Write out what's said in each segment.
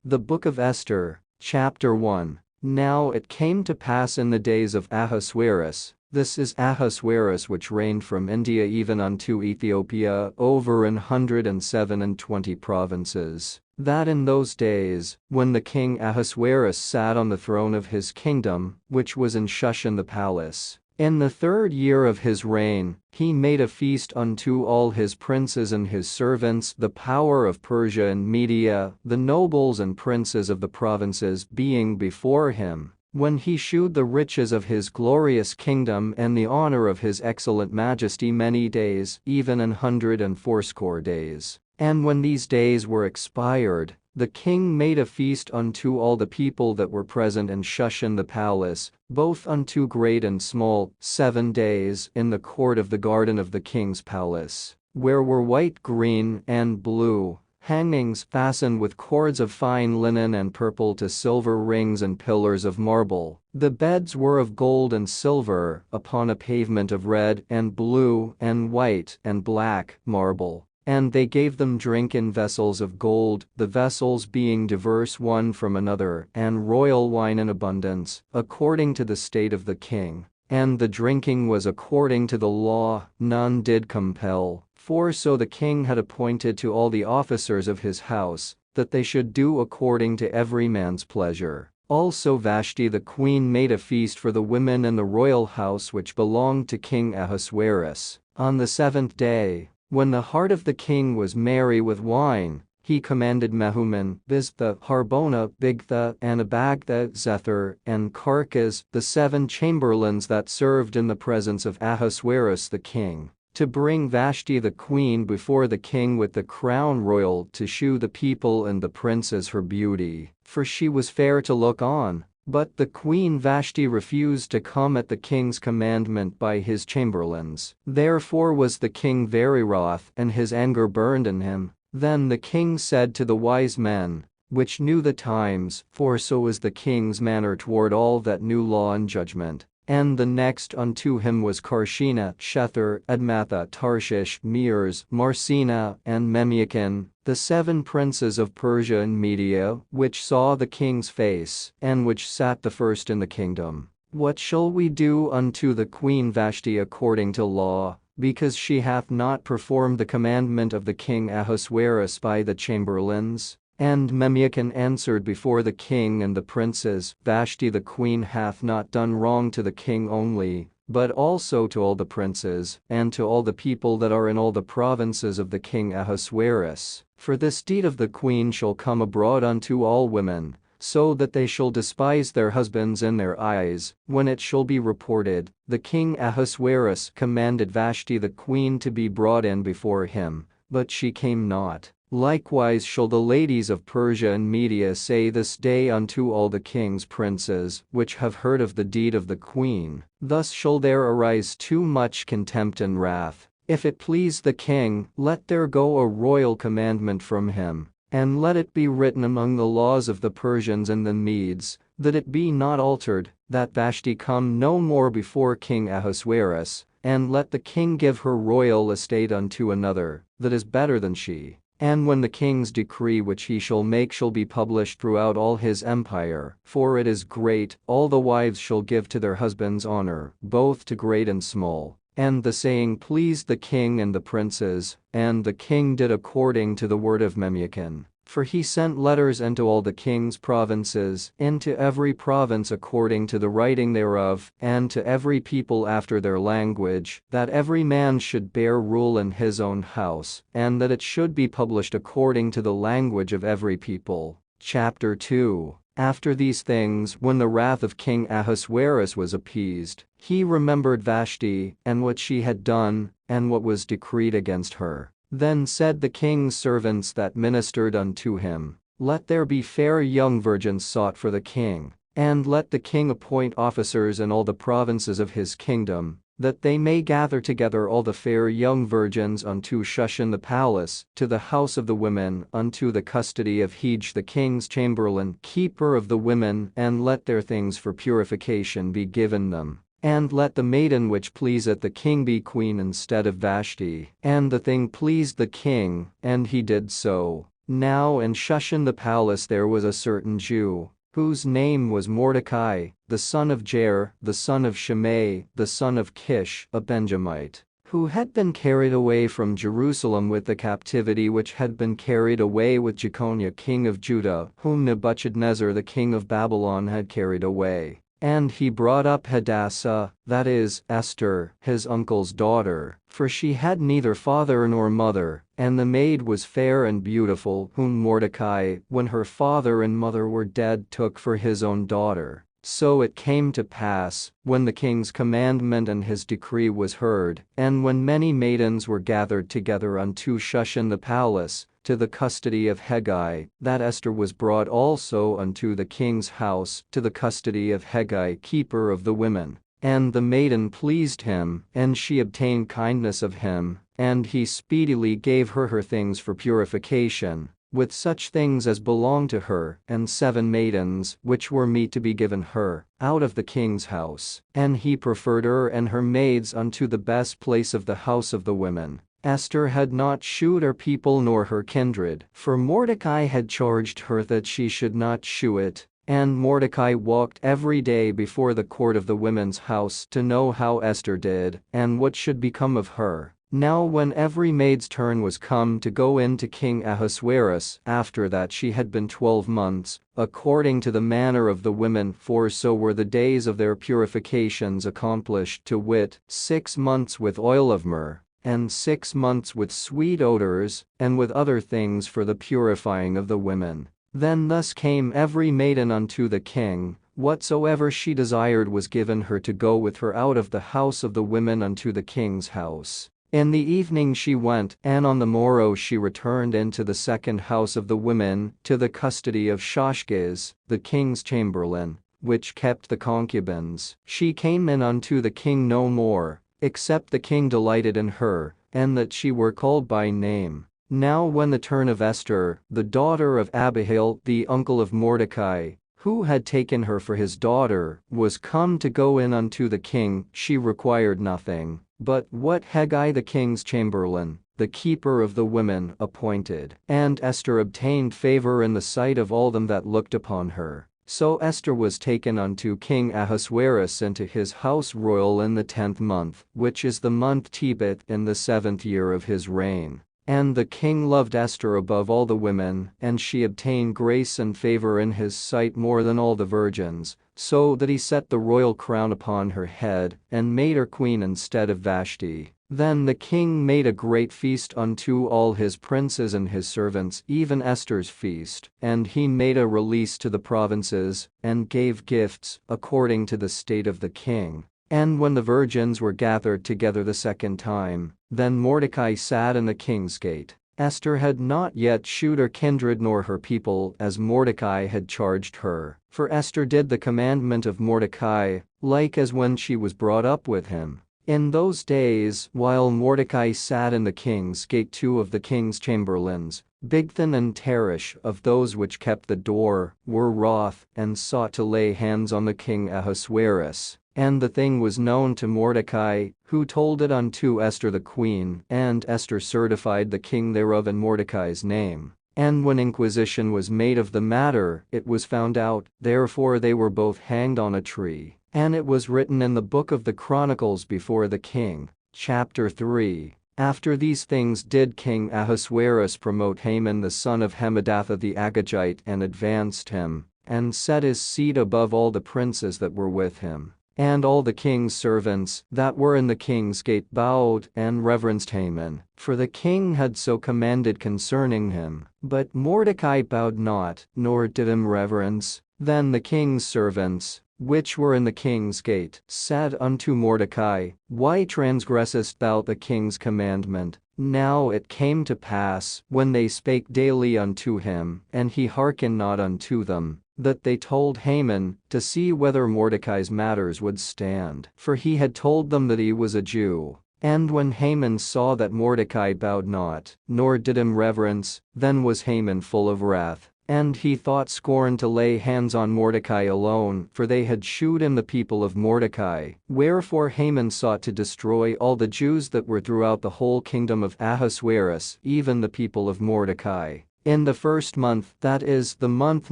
The Book of Esther, Chapter 1. Now it came to pass in the days of Ahasuerus, this is Ahasuerus which reigned from India even unto Ethiopia over 127 provinces, that in those days, when the king Ahasuerus sat on the throne of his kingdom, which was in Shushan the palace, in the 3rd year of his reign, he made a feast unto all his princes and his servants, the power of Persia and Media, the nobles and princes of the provinces being before him, when he shewed the riches of his glorious kingdom and the honor of his excellent majesty many days, even 180 days. And when these days were expired, the king made a feast unto all the people that were present in Shushan the palace, both unto great and small, 7 days, in the court of the garden of the king's palace, where were white, green, and blue hangings fastened with cords of fine linen and purple to silver rings and pillars of marble. The beds were of gold and silver, upon a pavement of red and blue and white and black marble. And they gave them drink in vessels of gold, the vessels being diverse one from another, and royal wine in abundance, according to the state of the king. And the drinking was according to the law, none did compel, for so the king had appointed to all the officers of his house, that they should do according to every man's pleasure. Also Vashti the queen made a feast for the women in the royal house which belonged to King Ahasuerus. On the 7th day, when the heart of the king was merry with wine, he commanded Mehuman, Biztha, Harbona, Bigtha, and Abagtha, Zethar, and Carcas, the 7 chamberlains that served in the presence of Ahasuerus the king, to bring Vashti the queen before the king with the crown royal to shew the people and the princes her beauty, for she was fair to look on. But the queen Vashti refused to come at the king's commandment by his chamberlains. Therefore was the king very wroth, and his anger burned in him. Then the king said to the wise men, which knew the times, for so is the king's manner toward all that knew law and judgment. And the next unto him was Karshena, Shethar, Admatha, Tarshish, Meres, Marsena, and Memucan, the 7 princes of Persia and Media, which saw the king's face, and which sat the first in the kingdom. What shall we do unto the queen Vashti according to law, because she hath not performed the commandment of the king Ahasuerus by the chamberlains? And Memucan answered before the king and the princes, Vashti the queen hath not done wrong to the king only, but also to all the princes, and to all the people that are in all the provinces of the king Ahasuerus. For this deed of the queen shall come abroad unto all women, so that they shall despise their husbands in their eyes, when it shall be reported, the king Ahasuerus commanded Vashti the queen to be brought in before him, but she came not. Likewise shall the ladies of Persia and Media say this day unto all the king's princes, which have heard of the deed of the queen. Thus shall there arise too much contempt and wrath. If it please the king, let there go a royal commandment from him, and let it be written among the laws of the Persians and the Medes, that it be not altered, that Vashti come no more before King Ahasuerus, and let the king give her royal estate unto another, that is better than she. And when the king's decree which he shall make shall be published throughout all his empire, for it is great, all the wives shall give to their husbands honor, both to great and small. And the saying pleased the king and the princes, and the king did according to the word of Memucan. For he sent letters into all the king's provinces, into every province according to the writing thereof, and to every people after their language, that every man should bear rule in his own house, and that it should be published according to the language of every people. Chapter 2. After these things, when the wrath of King Ahasuerus was appeased, he remembered Vashti, and what she had done, and what was decreed against her. Then said the king's servants that ministered unto him, Let there be fair young virgins sought for the king, and let the king appoint officers in all the provinces of his kingdom, that they may gather together all the fair young virgins unto Shushan the palace, to the house of the women, unto the custody of Hej the king's chamberlain, keeper of the women, and let their things for purification be given them. And let the maiden which pleaseth the king be queen instead of Vashti. And the thing pleased the king, and he did so. Now in Shushan the palace there was a certain Jew, whose name was Mordecai, the son of Jair, the son of Shimei, the son of Kish, a Benjamite, who had been carried away from Jerusalem with the captivity which had been carried away with Jeconiah king of Judah, whom Nebuchadnezzar the king of Babylon had carried away. And he brought up Hadassah, that is, Esther, his uncle's daughter, for she had neither father nor mother, and the maid was fair and beautiful, whom Mordecai, when her father and mother were dead, took for his own daughter. So it came to pass, when the king's commandment and his decree was heard, and when many maidens were gathered together unto Shushan the palace, to the custody of Hegai, that Esther was brought also unto the king's house, to the custody of Hegai keeper of the women. And the maiden pleased him, and she obtained kindness of him, and he speedily gave her her things for purification, with such things as belonged to her, and 7 maidens, which were meet to be given her, out of the king's house. And he preferred her and her maids unto the best place of the house of the women. Esther had not shewed her people nor her kindred, for Mordecai had charged her that she should not shew it. And Mordecai walked every day before the court of the women's house to know how Esther did, and what should become of her. Now when every maid's turn was come to go in to King Ahasuerus, after that she had been 12 months, according to the manner of the women, for so were the days of their purifications accomplished, to wit, 6 months with oil of myrrh, and 6 months with sweet odors, and with other things for the purifying of the women. Then thus came every maiden unto the king, whatsoever she desired was given her to go with her out of the house of the women unto the king's house. In the evening she went, and on the morrow she returned into the second house of the women, to the custody of Shoshgaz, the king's chamberlain, which kept the concubines. She came in unto the king no more, except the king delighted in her, and that she were called by name. Now when the turn of Esther, the daughter of Abihail, the uncle of Mordecai, who had taken her for his daughter, was come to go in unto the king, she required nothing but what Hegai the king's chamberlain, the keeper of the women, appointed. And Esther obtained favor in the sight of all them that looked upon her. So Esther was taken unto King Ahasuerus into his house royal in the 10th month, which is the month Tebeth, in the 7th year of his reign. And the king loved Esther above all the women, and she obtained grace and favor in his sight more than all the virgins, so that he set the royal crown upon her head, and made her queen instead of Vashti. Then the king made a great feast unto all his princes and his servants, even Esther's feast, and he made a release to the provinces, and gave gifts, according to the state of the king. And when the virgins were gathered together the second time, then Mordecai sat in the king's gate. Esther had not yet shewed her kindred nor her people, as Mordecai had charged her, for Esther did the commandment of Mordecai, like as when she was brought up with him. In those days, while Mordecai sat in the king's gate, 2 of the king's chamberlains, Bigthan and Teresh, of those which kept the door, were wroth, and sought to lay hands on the king Ahasuerus. And the thing was known to Mordecai, who told it unto Esther the queen, and Esther certified the king thereof in Mordecai's name. And when inquisition was made of the matter, it was found out, therefore they were both hanged on a tree. And it was written in the book of the Chronicles before the king. Chapter 3. After these things did King Ahasuerus promote Haman the son of Hammedatha the Agagite, and advanced him, and set his seat above all the princes that were with him. And all the king's servants that were in the king's gate bowed and reverenced Haman, for the king had so commanded concerning him. But Mordecai bowed not, nor did him reverence. Then the king's servants, which were in the king's gate, said unto Mordecai, Why transgressest thou the king's commandment? Now it came to pass, when they spake daily unto him, and he hearkened not unto them, that they told Haman, to see whether Mordecai's matters would stand. For he had told them that he was a Jew. And when Haman saw that Mordecai bowed not, nor did him reverence, then was Haman full of wrath. And he thought scorn to lay hands on Mordecai alone, for they had shewed him the people of Mordecai. Wherefore Haman sought to destroy all the Jews that were throughout the whole kingdom of Ahasuerus, even the people of Mordecai. In the first month, that is, the month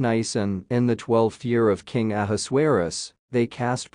Nisan, in the 12th year of King Ahasuerus, they cast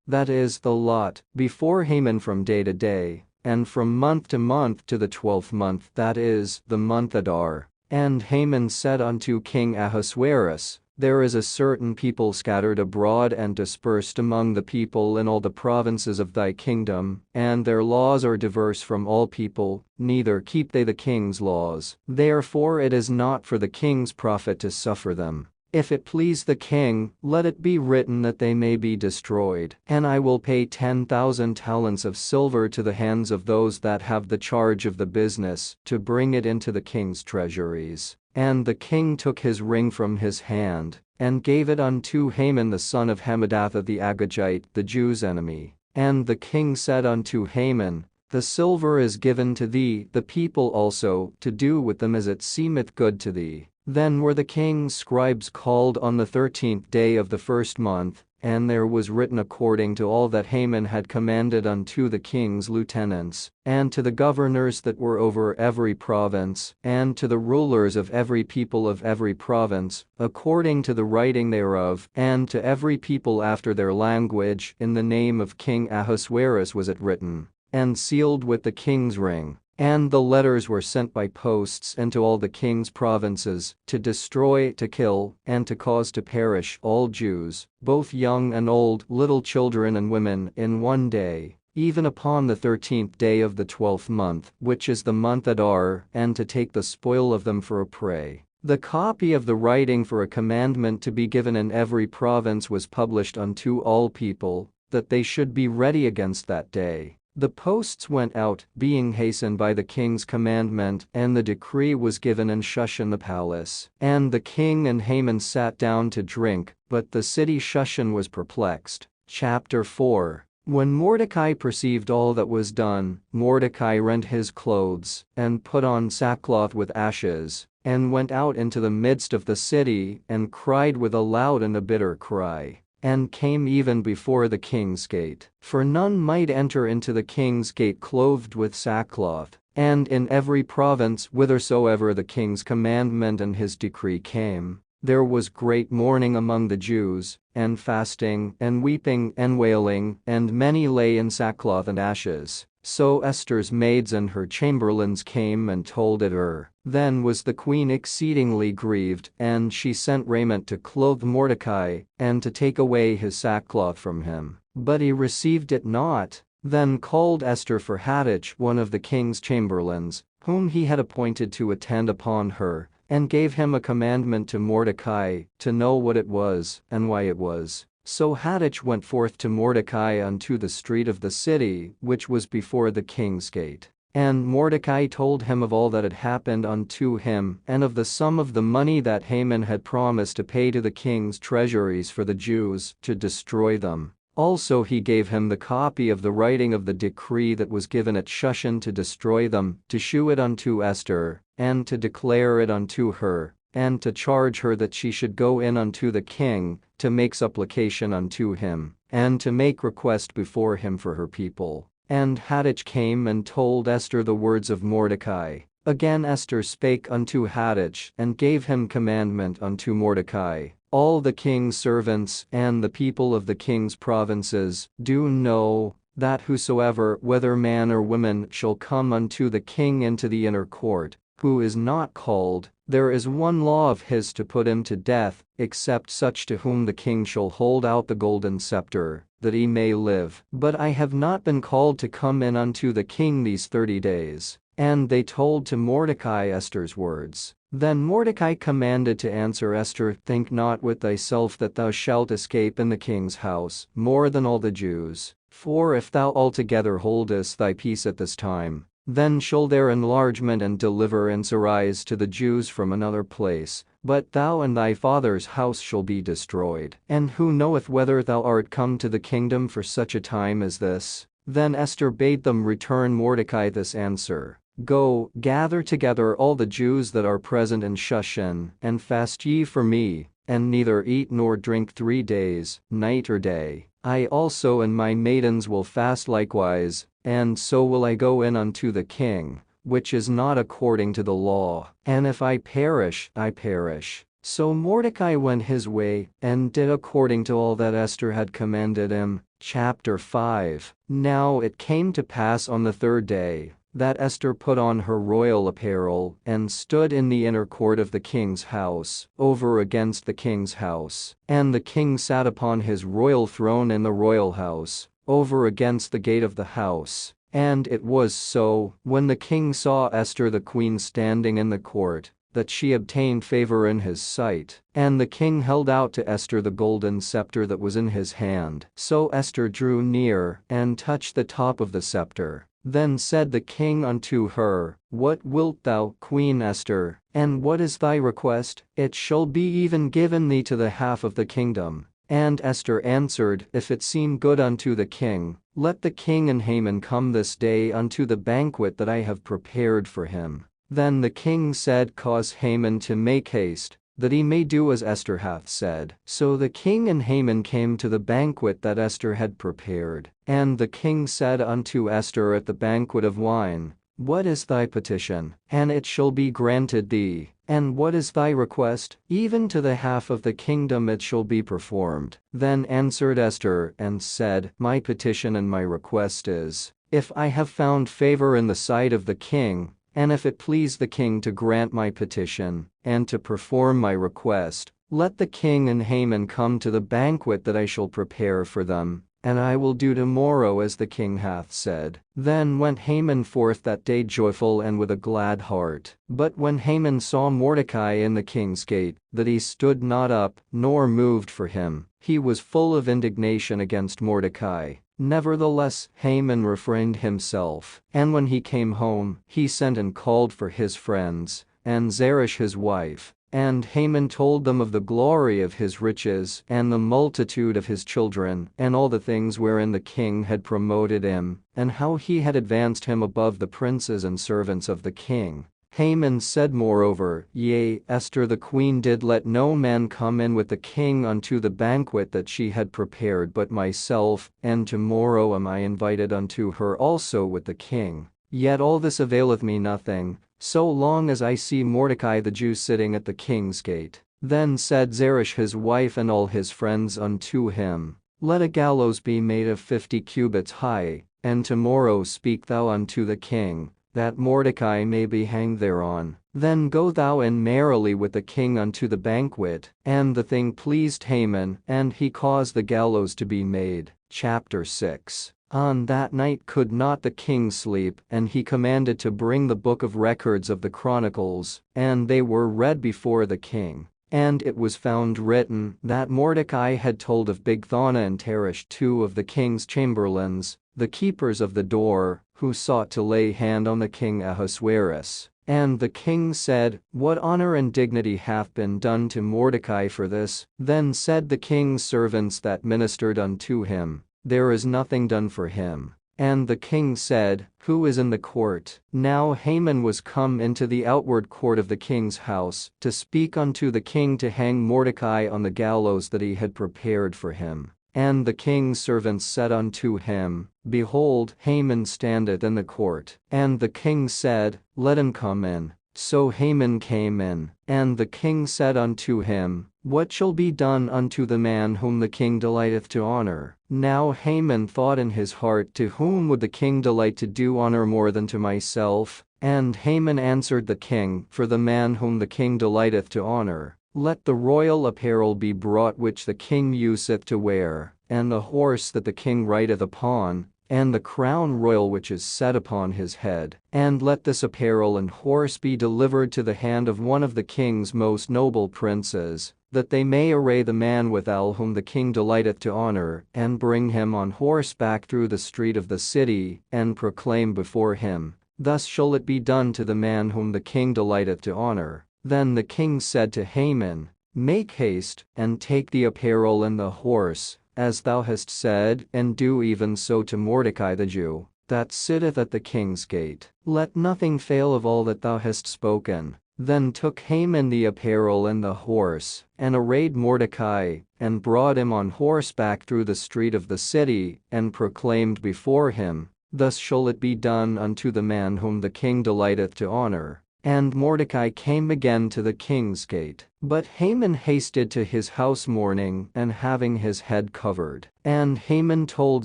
that is, the lot, before Haman from day to day, and from month to the 12th month, that is, the month Adar. And Haman said unto King Ahasuerus, There is a certain people scattered abroad and dispersed among the people in all the provinces of thy kingdom, and their laws are diverse from all people, neither keep they the king's laws. Therefore it is not for the king's profit to suffer them. If it please the king, let it be written that they may be destroyed. And I will pay 10,000 talents of silver to the hands of those that have the charge of the business, to bring it into the king's treasuries. And the king took his ring from his hand, and gave it unto Haman the son of Hammedatha the Agagite, the Jews' enemy. And the king said unto Haman, The silver is given to thee, the people also, to do with them as it seemeth good to thee. Then were the king's scribes called on the 13th day of the first month, and there was written according to all that Haman had commanded unto the king's lieutenants, and to the governors that were over every province, and to the rulers of every people of every province, according to the writing thereof, and to every people after their language, in the name of King Ahasuerus was it written, and sealed with the king's ring. And the letters were sent by posts into all the king's provinces, to destroy, to kill, and to cause to perish all Jews, both young and old, little children and women, in one day, even upon the 13th day of the 12th month, which is the month Adar, and to take the spoil of them for a prey. The copy of the writing for a commandment to be given in every province was published unto all people, that they should be ready against that day. The posts went out, being hastened by the king's commandment, and the decree was given in Shushan the palace. And the king and Haman sat down to drink, but the city Shushan was perplexed. Chapter 4. When Mordecai perceived all that was done, Mordecai rent his clothes, and put on sackcloth with ashes, and went out into the midst of the city, and cried with a loud and a bitter cry. And came even before the king's gate. For none might enter into the king's gate clothed with sackcloth. And in every province whithersoever the king's commandment and his decree came, there was great mourning among the Jews, and fasting, and weeping, and wailing, and many lay in sackcloth and ashes. So Esther's maids and her chamberlains came and told it her. Then was the queen exceedingly grieved, and she sent raiment to clothe Mordecai, and to take away his sackcloth from him. But he received it not. Then called Esther for Hattach, one of the king's chamberlains, whom he had appointed to attend upon her, and gave him a commandment to Mordecai, to know what it was, and why it was. So Hattach went forth to Mordecai unto the street of the city, which was before the king's gate. And Mordecai told him of all that had happened unto him, and of the sum of the money that Haman had promised to pay to the king's treasuries for the Jews, to destroy them. Also he gave him the copy of the writing of the decree that was given at Shushan to destroy them, to shew it unto Esther, and to declare it unto her, and to charge her that she should go in unto the king, to make supplication unto him, and to make request before him for her people. And Hattach came and told Esther the words of Mordecai. Again Esther spake unto Hattach, and gave him commandment unto Mordecai. All the king's servants, and the people of the king's provinces, do know, that whosoever, whether man or woman, shall come unto the king into the inner court, who is not called, there is one law of his to put him to death, except such to whom the king shall hold out the golden scepter, that he may live. But I have not been called to come in unto the king these 30 days. And they told to Mordecai Esther's words. Then Mordecai commanded to answer Esther, Think not with thyself that thou shalt escape in the king's house, more than all the Jews. For if thou altogether holdest thy peace at this time, then shall their enlargement and deliverance arise to the Jews from another place, but thou and thy father's house shall be destroyed. And who knoweth whether thou art come to the kingdom for such a time as this? Then Esther bade them return Mordecai this answer. Go, gather together all the Jews that are present in Shushan, and fast ye for me, and neither eat nor drink 3 days, night or day. I also and my maidens will fast likewise, and so will I go in unto the king. which is not according to the law, and if I perish, I perish." So Mordecai went his way, and did according to all that Esther had commanded him. Chapter 5. Now it came to pass on the third day, that Esther put on her royal apparel, and stood in the inner court of the king's house, over against the king's house. And the king sat upon his royal throne in the royal house, over against the gate of the house. And it was so, when the king saw Esther the queen standing in the court, that she obtained favor in his sight. And the king held out to Esther the golden scepter that was in his hand. So Esther drew near, and touched the top of the scepter. Then said the king unto her, "What wilt thou, Queen Esther, and what is thy request? It shall be even given thee to the half of the kingdom." And Esther answered, "If it seem good unto the king, let the king and Haman come this day unto the banquet that I have prepared for him." Then the king said, "Cause Haman to make haste, that he may do as Esther hath said." So the king and Haman came to the banquet that Esther had prepared. And the king said unto Esther at the banquet of wine, "What is thy petition? And it shall be granted thee. And what is thy request? Even to the half of the kingdom it shall be performed." Then answered Esther and said, "My petition and my request is, if I have found favor in the sight of the king, and if it please the king to grant my petition, and to perform my request, let the king and Haman come to the banquet that I shall prepare for them, and I will do tomorrow as the king hath said." Then went Haman forth that day joyful and with a glad heart. But when Haman saw Mordecai in the king's gate, that he stood not up, nor moved for him, he was full of indignation against Mordecai. Nevertheless, Haman refrained himself, and when he came home, he sent and called for his friends, and Zeresh his wife. And Haman told them of the glory of his riches, and the multitude of his children, and all the things wherein the king had promoted him, and how he had advanced him above the princes and servants of the king. Haman said moreover, "Yea, Esther the queen did let no man come in with the king unto the banquet that she had prepared but myself, and tomorrow am I invited unto her also with the king. Yet all this availeth me nothing, so long as I see Mordecai the Jew sitting at the king's gate." Then said Zeresh his wife and all his friends unto him, "Let a gallows be made of 50 cubits high, and tomorrow speak thou unto the king, that Mordecai may be hanged thereon. Then go thou in merrily with the king unto the banquet." And the thing pleased Haman, and he caused the gallows to be made. Chapter 6. On that night could not the king sleep, and he commanded to bring the book of records of the chronicles, and they were read before the king. And it was found written that Mordecai had told of Bigthana and Teresh, two of the king's chamberlains, the keepers of the door, who sought to lay hand on the king Ahasuerus. And the king said, "What honor and dignity hath been done to Mordecai for this?" Then said the king's servants that ministered unto him, "There is nothing done for him." And the king said, "Who is in the court?" Now Haman was come into the outward court of the king's house, to speak unto the king to hang Mordecai on the gallows that he had prepared for him. And the king's servants said unto him, "Behold, Haman standeth in the court." And the king said, "Let him come in." So Haman came in, and the king said unto him, "What shall be done unto the man whom the king delighteth to honor?" Now Haman thought in his heart, "To whom would the king delight to do honor more than to myself?" And Haman answered the king, "For the man whom the king delighteth to honor, let the royal apparel be brought which the king useth to wear, and the horse that the king rideth upon, and the crown royal which is set upon his head. And let this apparel and horse be delivered to the hand of one of the king's most noble princes, that they may array the man withal whom the king delighteth to honor, and bring him on horseback through the street of the city, and proclaim before him, Thus shall it be done to the man whom the king delighteth to honor." Then the king said to Haman, "Make haste, and take the apparel and the horse, as thou hast said, and do even so to Mordecai the Jew, that sitteth at the king's gate. Let nothing fail of all that thou hast spoken." Then took Haman the apparel and the horse, and arrayed Mordecai, and brought him on horseback through the street of the city, and proclaimed before him, thus shall it be done unto the man whom the king delighteth to honor. And Mordecai came again to the king's gate. But Haman hasted to his house mourning and having his head covered. And Haman told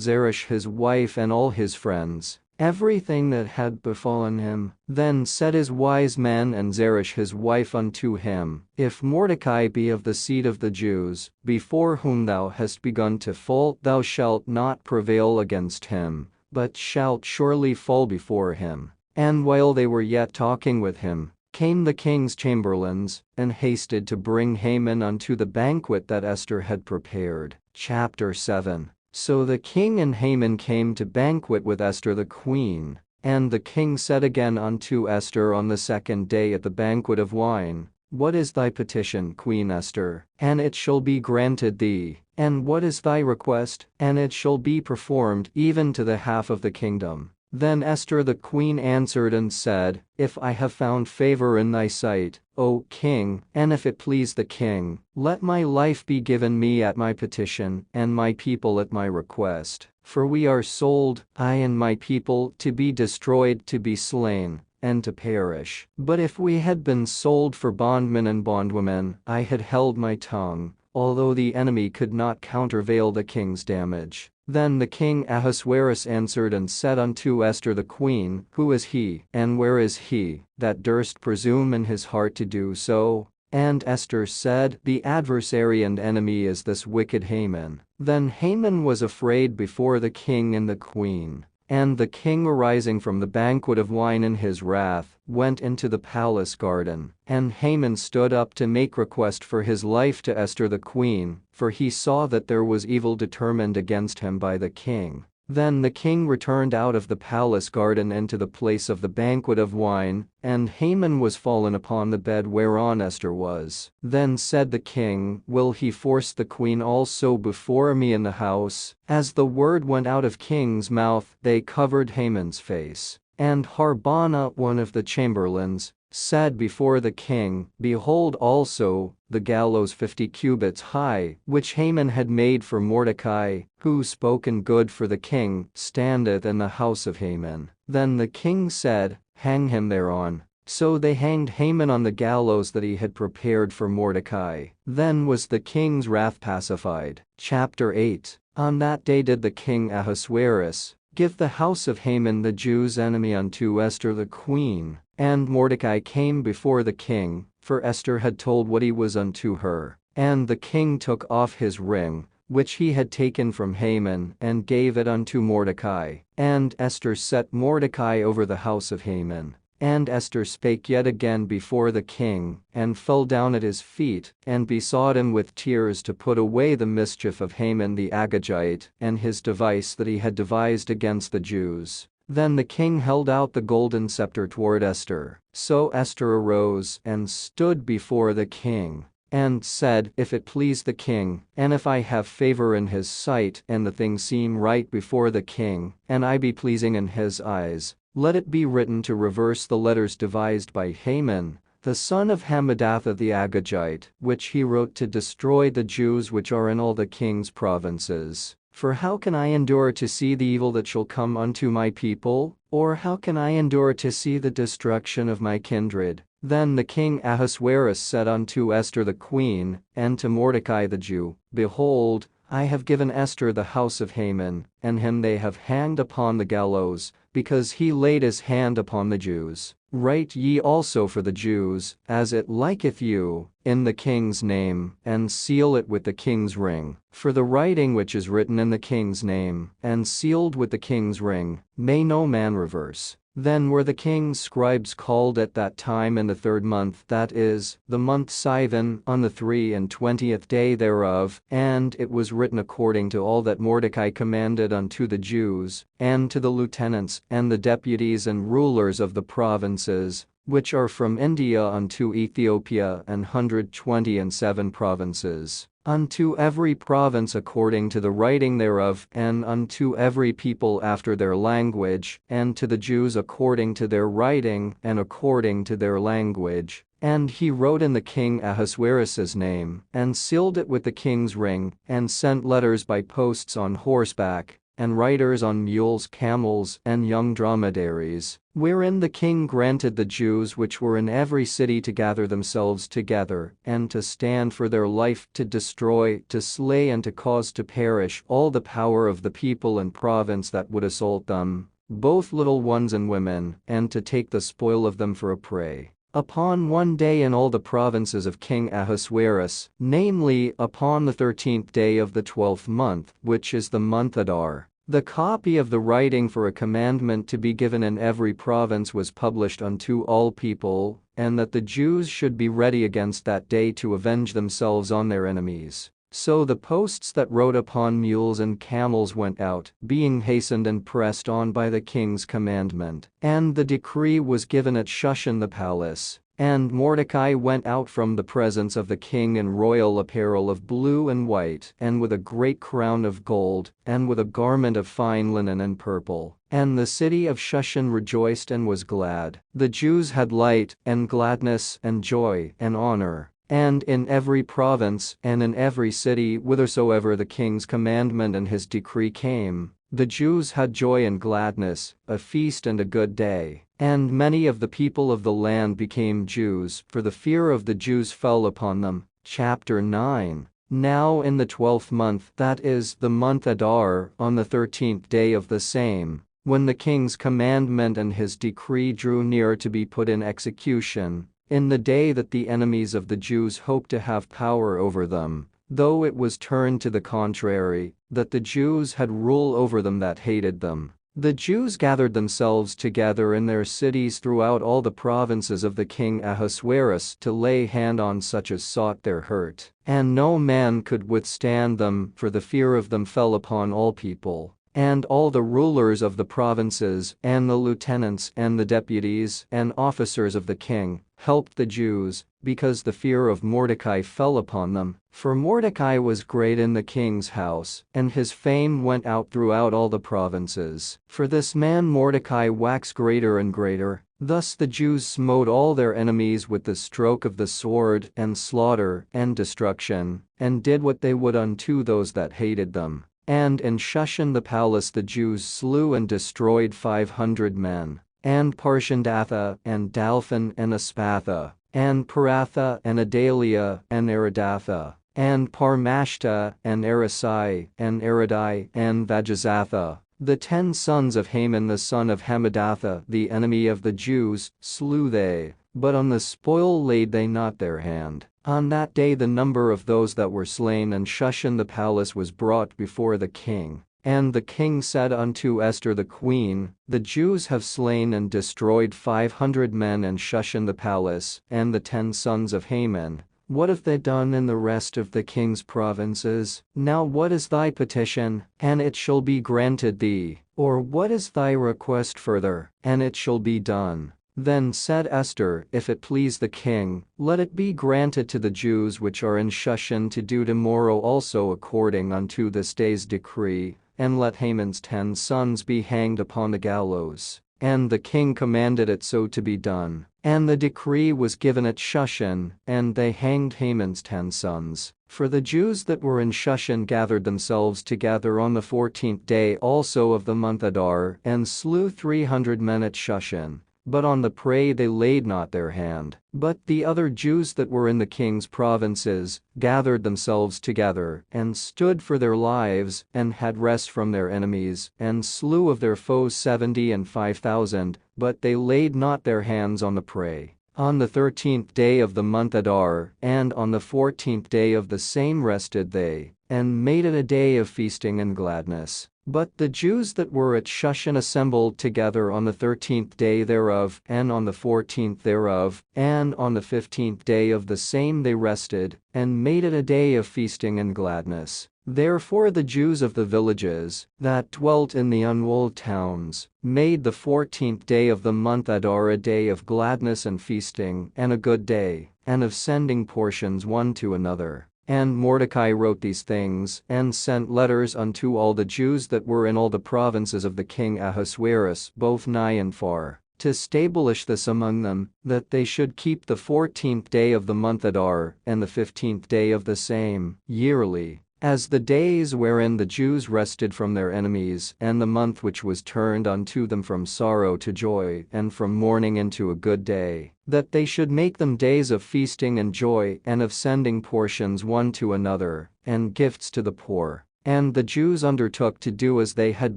Zeresh his wife and all his friends everything that had befallen him. Then said his wise men and Zeresh his wife unto him, If Mordecai be of the seed of the Jews, before whom thou hast begun to fall, thou shalt not prevail against him, but shalt surely fall before him. And while they were yet talking with him, came the king's chamberlains, and hasted to bring Haman unto the banquet that Esther had prepared. Chapter 7. So the king and Haman came to banquet with Esther the queen. And the king said again unto Esther on the second day at the banquet of wine, What is thy petition, Queen Esther? And it shall be granted thee. And what is thy request? And it shall be performed, even to the half of the kingdom. Then Esther the queen answered and said, If I have found favor in thy sight, O king, and if it please the king, let my life be given me at my petition, and my people at my request. For we are sold, I and my people, to be destroyed, to be slain, and to perish. But if we had been sold for bondmen and bondwomen, I had held my tongue, although the enemy could not countervail the king's damage. Then the king Ahasuerus answered and said unto Esther the queen, Who is he, and where is he, that durst presume in his heart to do so? And Esther said, The adversary and enemy is this wicked Haman. Then Haman was afraid before the king and the queen. And the king, arising from the banquet of wine in his wrath, went into the palace garden. And Haman stood up to make request for his life to Esther the queen, for he saw that there was evil determined against him by the king. Then the king returned out of the palace garden into the place of the banquet of wine, and Haman was fallen upon the bed whereon Esther was. Then said the king, Will he force the queen also before me in the house? As the word went out of king's mouth, they covered Haman's face. And Harbona, one of the chamberlains, said before the king, Behold also, the gallows 50 cubits high, which Haman had made for Mordecai, who spoken good for the king, standeth in the house of Haman. Then the king said, Hang him thereon. So they hanged Haman on the gallows that he had prepared for Mordecai. Then was the king's wrath pacified. Chapter 8. On that day did the king Ahasuerus give the house of Haman the Jews' enemy unto Esther the queen. And Mordecai came before the king, for Esther had told what he was unto her. And the king took off his ring, which he had taken from Haman, and gave it unto Mordecai. And Esther set Mordecai over the house of Haman. And Esther spake yet again before the king, and fell down at his feet, and besought him with tears to put away the mischief of Haman the Agagite, and his device that he had devised against the Jews. Then the king held out the golden scepter toward Esther. So Esther arose and stood before the king, and said, If it please the king, and if I have favor in his sight, and the thing seem right before the king, and I be pleasing in his eyes, let it be written to reverse the letters devised by Haman, the son of Hammedatha the Agagite, which he wrote to destroy the Jews which are in all the king's provinces. For how can I endure to see the evil that shall come unto my people? Or how can I endure to see the destruction of my kindred? Then the king Ahasuerus said unto Esther the queen, and to Mordecai the Jew, Behold, I have given Esther the house of Haman, and him they have hanged upon the gallows, because he laid his hand upon the Jews. Write ye also for the Jews, as it liketh you, in the king's name, and seal it with the king's ring. For the writing which is written in the king's name, and sealed with the king's ring, may no man reverse. Then were the king's scribes called at that time in the 3rd month, that is, the month Sivan, on the 23rd day thereof, and it was written according to all that Mordecai commanded unto the Jews, and to the lieutenants, and the deputies and rulers of the provinces, which are from India unto Ethiopia, and 127 provinces. Unto every province according to the writing thereof, and unto every people after their language, and to the Jews according to their writing, and according to their language. And he wrote in the king Ahasuerus's name, and sealed it with the king's ring, and sent letters by posts on horseback, and riders on mules, camels, and young dromedaries, wherein the king granted the Jews which were in every city to gather themselves together, and to stand for their life, to destroy, to slay, and to cause to perish all the power of the people and province that would assault them, both little ones and women, and to take the spoil of them for a prey. Upon one day in all the provinces of King Ahasuerus, namely, upon the 13th day of the 12th month, which is the month Adar, the copy of the writing for a commandment to be given in every province was published unto all people, and that the Jews should be ready against that day to avenge themselves on their enemies. So the posts that rode upon mules and camels went out, being hastened and pressed on by the king's commandment, and the decree was given at Shushan the palace. And Mordecai went out from the presence of the king in royal apparel of blue and white, and with a great crown of gold, and with a garment of fine linen and purple. And the city of Shushan rejoiced and was glad. The Jews had light, and gladness, and joy, and honor. And in every province, and in every city whithersoever the king's commandment and his decree came, the Jews had joy and gladness, a feast and a good day. And many of the people of the land became Jews, for the fear of the Jews fell upon them. Chapter 9. Now in the 12th month, that is, the month Adar, on the 13th day of the same, when the king's commandment and his decree drew near to be put in execution, in the day that the enemies of the Jews hoped to have power over them, though it was turned to the contrary, that the Jews had rule over them that hated them, the Jews gathered themselves together in their cities throughout all the provinces of the king Ahasuerus to lay hand on such as sought their hurt. And no man could withstand them, for the fear of them fell upon all people. And all the rulers of the provinces, and the lieutenants, and the deputies, and officers of the king, helped the Jews, because the fear of Mordecai fell upon them. For Mordecai was great in the king's house, and his fame went out throughout all the provinces. For this man Mordecai waxed greater and greater. Thus the Jews smote all their enemies with the stroke of the sword, and slaughter, and destruction, and did what they would unto those that hated them. And in Shushan the palace the Jews slew and destroyed 500 men, and Parshandatha, and Dalphan, and Aspatha, and Paratha, and Adalia, and Aridatha, and Parmashta, and Arisai, and Aridai, and Vajazatha. The 10 sons of Haman the son of Hammedatha, the enemy of the Jews, slew they, but on the spoil laid they not their hand. On that day the number of those that were slain in Shushan the palace was brought before the king. And the king said unto Esther the queen, The Jews have slain and destroyed 500 men in Shushan the palace, and the 10 sons of Haman. What have they done in the rest of the king's provinces? Now what is thy petition, and it shall be granted thee? Or what is thy request further, and it shall be done? Then said Esther, If it please the king, let it be granted to the Jews which are in Shushan to do tomorrow also according unto this day's decree, and let Haman's 10 sons be hanged upon the gallows. And the king commanded it so to be done. And the decree was given at Shushan, and they hanged Haman's 10 sons. For the Jews that were in Shushan gathered themselves together on the 14th day also of the month Adar, and slew 300 men at Shushan. But on the prey they laid not their hand. But the other Jews that were in the king's provinces gathered themselves together, and stood for their lives, and had rest from their enemies, and slew of their foes 70 and 5,000, but they laid not their hands on the prey. On the 13th day of the month Adar, and on the 14th day of the same rested they, and made it a day of feasting and gladness. But the Jews that were at Shushan assembled together on the 13th day thereof, and on the 14th thereof, and on the 15th day of the same they rested, and made it a day of feasting and gladness. Therefore the Jews of the villages, that dwelt in the unwalled towns, made the 14th day of the month Adar a day of gladness and feasting, and a good day, and of sending portions one to another. And Mordecai wrote these things, and sent letters unto all the Jews that were in all the provinces of the king Ahasuerus, both nigh and far, to stablish this among them, that they should keep the 14th day of the month Adar, and the 15th day of the same, yearly, As the days wherein the Jews rested from their enemies, and the month which was turned unto them from sorrow to joy, and from mourning into a good day, that they should make them days of feasting and joy, and of sending portions one to another, and gifts to the poor. And the Jews undertook to do as they had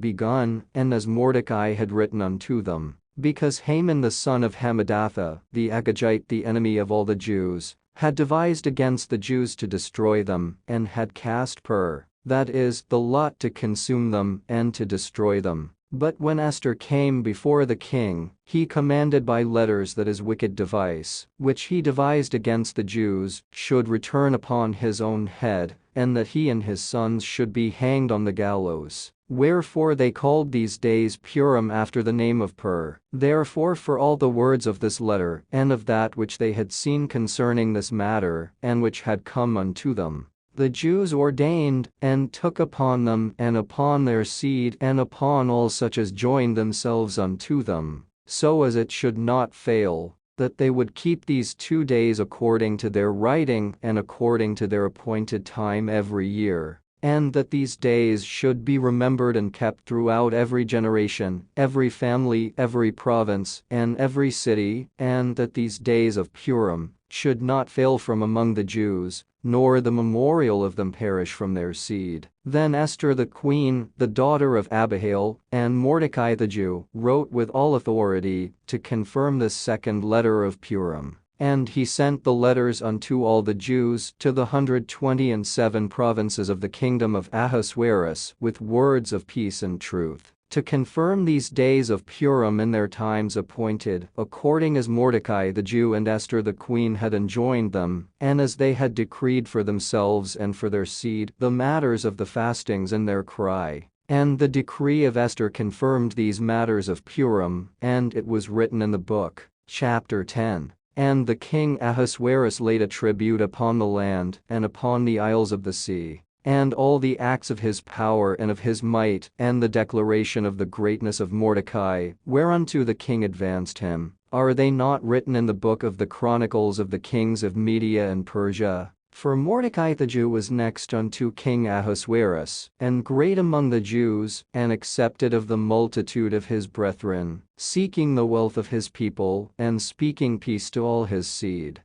begun, and as Mordecai had written unto them, because Haman the son of Hammedatha, the Agagite, the enemy of all the Jews, had devised against the Jews to destroy them, and had cast that is, the lot to consume them and to destroy them. But when Esther came before the king, he commanded by letters that his wicked device, which he devised against the Jews, should return upon his own head, and that he and his sons should be hanged on the gallows. Wherefore they called these days Purim after the name of Therefore for all the words of this letter, and of that which they had seen concerning this matter, and which had come unto them, the Jews ordained, and took upon them, and upon their seed, and upon all such as joined themselves unto them, so as it should not fail, that they would keep these 2 days according to their writing, and according to their appointed time every year. And that these days should be remembered and kept throughout every generation, every family, every province, and every city, and that these days of Purim should not fail from among the Jews, nor the memorial of them perish from their seed. Then Esther the queen, the daughter of Abihail, and Mordecai the Jew, wrote with all authority, to confirm this second letter of Purim. And he sent the letters unto all the Jews to the 127 provinces of the kingdom of Ahasuerus, with words of peace and truth, to confirm these days of Purim in their times appointed, according as Mordecai the Jew and Esther the queen had enjoined them, and as they had decreed for themselves and for their seed the matters of the fastings in their cry. And the decree of Esther confirmed these matters of Purim, and it was written in the book. Chapter 10. And the king Ahasuerus laid a tribute upon the land, and upon the isles of the sea, and all the acts of his power and of his might, and the declaration of the greatness of Mordecai, whereunto the king advanced him, are they not written in the book of the chronicles of the kings of Media and Persia? For Mordecai the Jew was next unto King Ahasuerus, and great among the Jews, and accepted of the multitude of his brethren, seeking the wealth of his people, and speaking peace to all his seed.